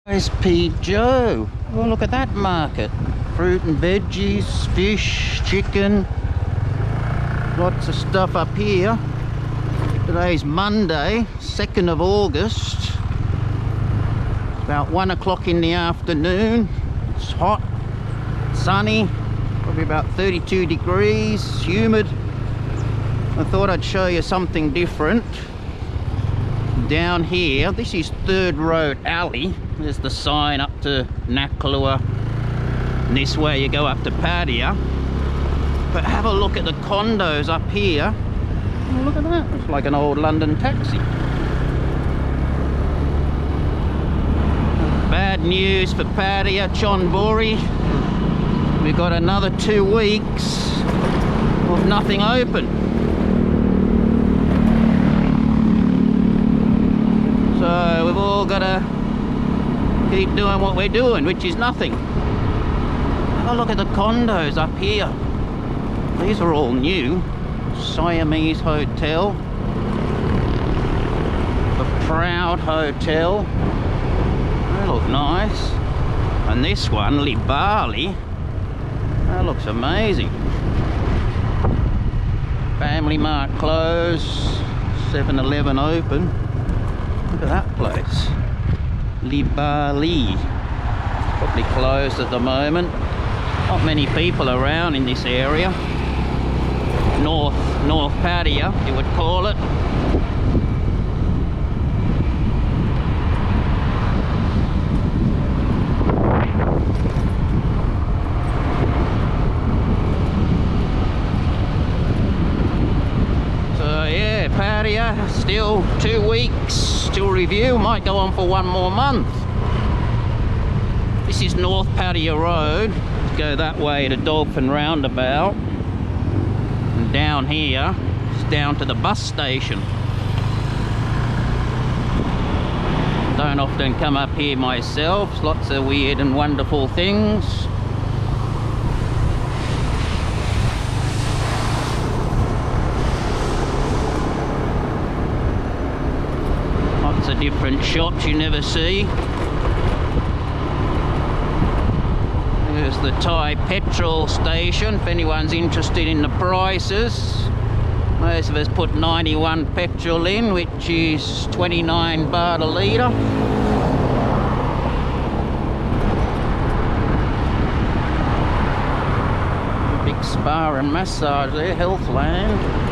SP Joe. Oh, look at that market. Fruit and veggies, fish, chicken. Lots of stuff up here. Today's Monday, 2nd of August. It's about 1 o'clock in the afternoon. It's hot, sunny, probably about 32 degrees, humid. I thought I'd show you something different. Down here, this is Third Road Alley. There's the sign up to Nakalua. And this way you go up to Pattaya. But have a look at the condos up here. Oh, look at that. It's like an old London taxi. Bad news for Pattaya, Chonburi. We've got another 2 weeks of nothing open. So we've all got to keep doing what we're doing, which is nothing. Have a look at the condos up here. These are all new. Siamese Hotel. The Proud Hotel. They look nice. And this one, Libali. That looks amazing. Family Mart closed. 7-Eleven open. Look at that place. Libali. Probably closed at the moment. Not many people around in this area. North Pattaya, you would call it. So yeah, Pattaya, still 2 weeks till review. Might go on for 1 more month. This is North Pattaya Road. Go that way to Dolphin Roundabout. And down here, it's down to the bus station. Don't often come up here myself. Lots of weird and wonderful things. Lots of different shops you never see. There's the Thai petrol station, if anyone's interested in the prices. Most of us put 91 petrol in, which is 29 baht a litre. Big spa and massage there, Healthland.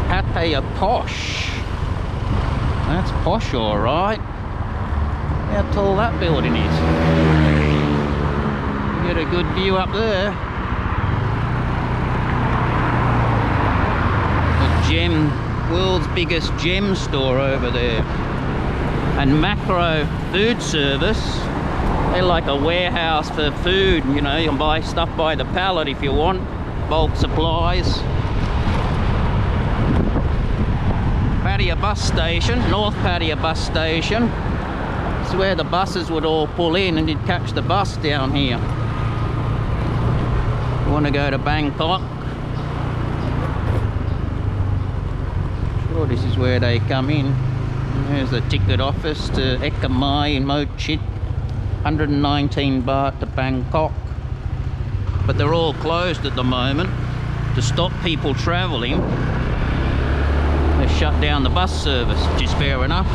Pattaya Posh. That's posh, all right. How tall that building is. You get a good view up there. The world's biggest gem store over there. And Macro Food Service. They're like a warehouse for food. You know, you can buy stuff by the pallet if you want. Bulk supplies. Pattaya Bus Station, North Pattaya Bus Station. It's where the buses would all pull in and you'd catch the bus down here. You want to go to Bangkok? Sure, this is where they come in. There's the ticket office to Ekamai in Mochit. 119 baht to Bangkok. But they're all closed at the moment to stop people travelling. They shut down the bus service, which is fair enough.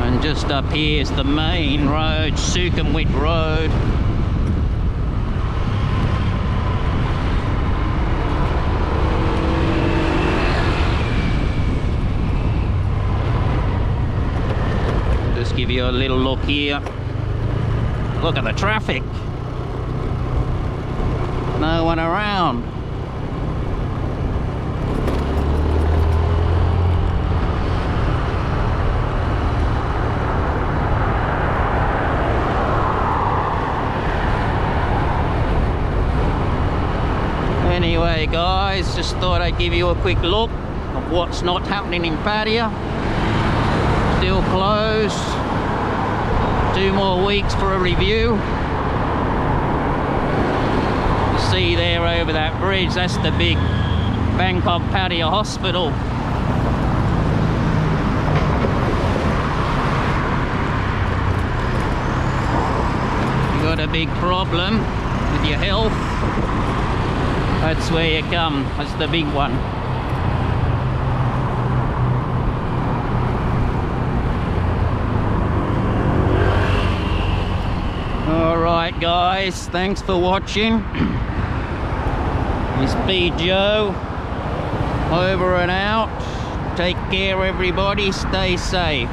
And just up here is the main road, Sukumvit Road. Give you a little look here. Look at the traffic. No one around. guys, just thought I'd give you a quick look of what's not happening in Pattaya. Still closed. 2 more weeks for a review. You see there over that bridge, that's the big Bangkok Pattaya hospital. You got a big problem with your health, that's where you come. That's the big one. Alright guys, thanks for watching. It's B Joe, over and out. Take care everybody, stay safe.